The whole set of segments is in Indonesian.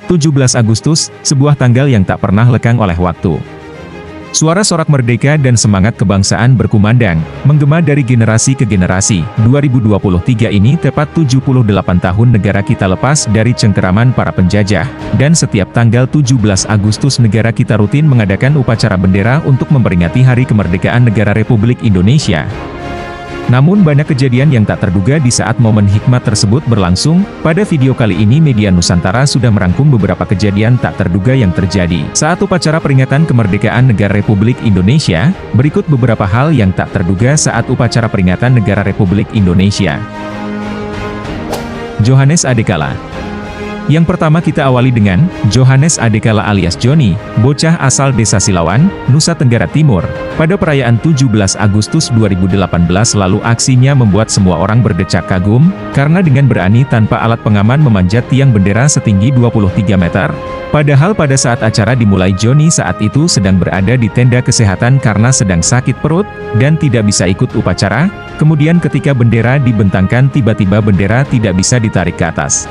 17 Agustus, sebuah tanggal yang tak pernah lekang oleh waktu. Suara sorak merdeka dan semangat kebangsaan berkumandang, menggema dari generasi ke generasi. 2023 ini tepat 78 tahun negara kita lepas dari cengkeraman para penjajah, dan setiap tanggal 17 Agustus negara kita rutin mengadakan upacara bendera untuk memperingati Hari Kemerdekaan Negara Republik Indonesia. Namun banyak kejadian yang tak terduga di saat momen hikmat tersebut berlangsung. Pada video kali ini Media Nusantara sudah merangkum beberapa kejadian tak terduga yang terjadi saat upacara peringatan kemerdekaan negara Republik Indonesia. Berikut beberapa hal yang tak terduga saat upacara peringatan negara Republik Indonesia. Johannes Adekala. Yang pertama kita awali dengan Johannes Adekala alias Joni, bocah asal desa Silawan, Nusa Tenggara Timur. Pada perayaan 17 Agustus 2018 lalu aksinya membuat semua orang berdecak kagum, karena dengan berani tanpa alat pengaman memanjat tiang bendera setinggi 23 meter. Padahal pada saat acara dimulai Joni saat itu sedang berada di tenda kesehatan karena sedang sakit perut, dan tidak bisa ikut upacara. Kemudian ketika bendera dibentangkan tiba-tiba bendera tidak bisa ditarik ke atas.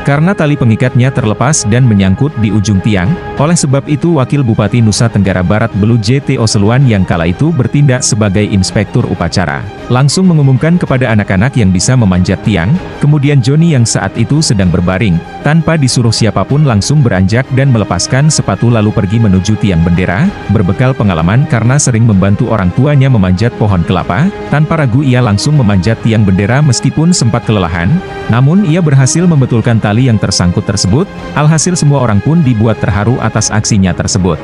Karena tali pengikatnya terlepas dan menyangkut di ujung tiang, oleh sebab itu Wakil Bupati Nusa Tenggara Barat Belu JT Oseluan yang kala itu bertindak sebagai inspektur upacara, langsung mengumumkan kepada anak-anak yang bisa memanjat tiang. Kemudian Joni yang saat itu sedang berbaring, tanpa disuruh siapapun langsung beranjak dan melepaskan sepatu lalu pergi menuju tiang bendera. Berbekal pengalaman karena sering membantu orang tuanya memanjat pohon kelapa, tanpa ragu ia langsung memanjat tiang bendera meskipun sempat kelelahan, namun ia berhasil membetulkan tali yang tersangkut tersebut. Alhasil semua orang pun dibuat terharu atas aksinya tersebut.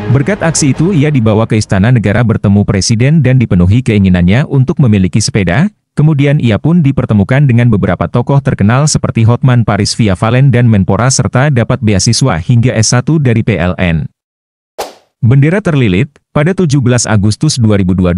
Berkat aksi itu ia dibawa ke Istana Negara bertemu Presiden dan dipenuhi keinginannya untuk memiliki sepeda. Kemudian ia pun dipertemukan dengan beberapa tokoh terkenal seperti Hotman Paris Via Valen dan Menpora serta dapat beasiswa hingga S1 dari PLN. Bendera terlilit. Pada 17 Agustus 2022,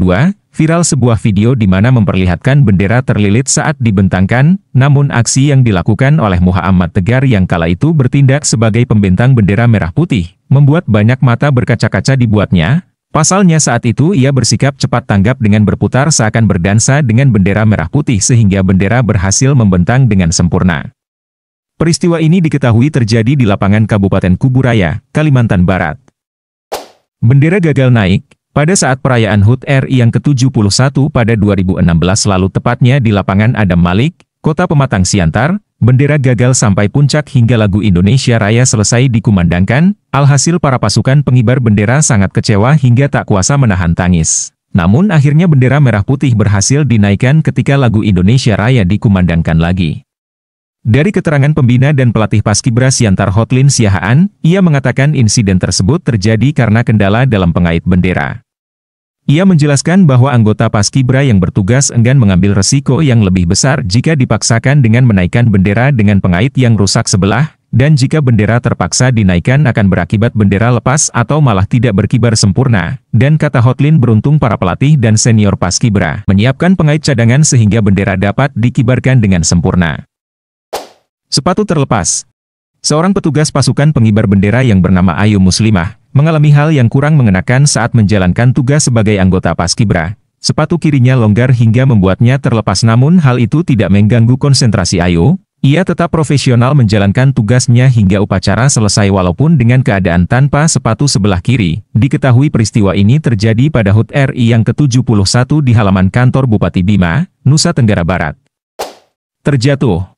viral sebuah video di mana memperlihatkan bendera terlilit saat dibentangkan, namun aksi yang dilakukan oleh Muhammad Tegar yang kala itu bertindak sebagai pembentang bendera merah putih, membuat banyak mata berkaca-kaca dibuatnya. Pasalnya saat itu ia bersikap cepat tanggap dengan berputar seakan berdansa dengan bendera merah putih sehingga bendera berhasil membentang dengan sempurna. Peristiwa ini diketahui terjadi di lapangan Kabupaten Kuburaya, Kalimantan Barat. Bendera gagal naik pada saat perayaan HUT RI yang ke-71 pada 2016 lalu tepatnya di lapangan Adam Malik, Kota Pematang Siantar. Bendera gagal sampai puncak hingga lagu Indonesia Raya selesai dikumandangkan. Alhasil para pasukan pengibar bendera sangat kecewa hingga tak kuasa menahan tangis. Namun akhirnya bendera merah putih berhasil dinaikkan ketika lagu Indonesia Raya dikumandangkan lagi. Dari keterangan pembina dan pelatih Paskibra Siantar Hotlin Siahaan, ia mengatakan insiden tersebut terjadi karena kendala dalam pengait bendera. Ia menjelaskan bahwa anggota Paskibra yang bertugas enggan mengambil resiko yang lebih besar jika dipaksakan dengan menaikkan bendera dengan pengait yang rusak sebelah, dan jika bendera terpaksa dinaikkan akan berakibat bendera lepas atau malah tidak berkibar sempurna. Dan kata Hotlin beruntung para pelatih dan senior Paskibra menyiapkan pengait cadangan sehingga bendera dapat dikibarkan dengan sempurna. Sepatu terlepas. Seorang petugas pasukan pengibar bendera yang bernama Ayu Muslimah, mengalami hal yang kurang mengenakan saat menjalankan tugas sebagai anggota Paskibra. Sepatu kirinya longgar hingga membuatnya terlepas namun hal itu tidak mengganggu konsentrasi Ayu. Ia tetap profesional menjalankan tugasnya hingga upacara selesai walaupun dengan keadaan tanpa sepatu sebelah kiri. Diketahui peristiwa ini terjadi pada HUT RI yang ke-71 di halaman kantor Bupati Bima, Nusa Tenggara Barat. Terjatuh.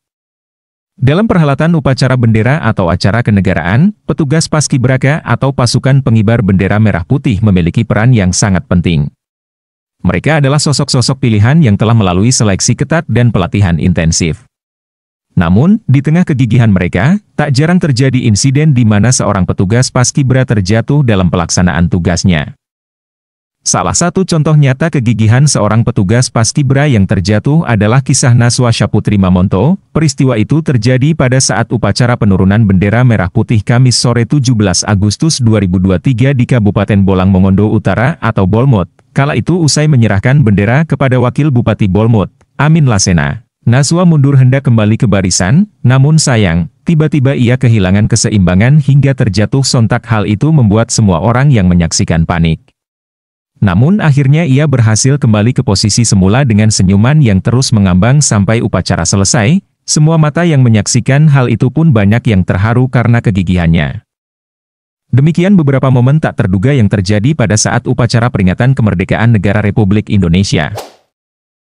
Dalam perhelatan upacara bendera atau acara kenegaraan, petugas Paskibraka atau pasukan pengibar bendera merah putih memiliki peran yang sangat penting. Mereka adalah sosok-sosok pilihan yang telah melalui seleksi ketat dan pelatihan intensif. Namun, di tengah kegigihan mereka, tak jarang terjadi insiden di mana seorang petugas Paskibra terjatuh dalam pelaksanaan tugasnya. Salah satu contoh nyata kegigihan seorang petugas Paskibra yang terjatuh adalah kisah Naswa Syaputri Mamonto. Peristiwa itu terjadi pada saat upacara penurunan bendera merah putih Kamis sore 17 Agustus 2023 di Kabupaten Bolang Mongondo Utara atau Bolmut. Kala itu usai menyerahkan bendera kepada Wakil Bupati Bolmut, Amin Lasena. Naswa mundur hendak kembali ke barisan, namun sayang, tiba-tiba ia kehilangan keseimbangan hingga terjatuh sontak. Hal itu membuat semua orang yang menyaksikan panik. Namun akhirnya ia berhasil kembali ke posisi semula dengan senyuman yang terus mengambang sampai upacara selesai. Semua mata yang menyaksikan hal itu pun banyak yang terharu karena kegigihannya. Demikian beberapa momen tak terduga yang terjadi pada saat upacara peringatan kemerdekaan negara Republik Indonesia.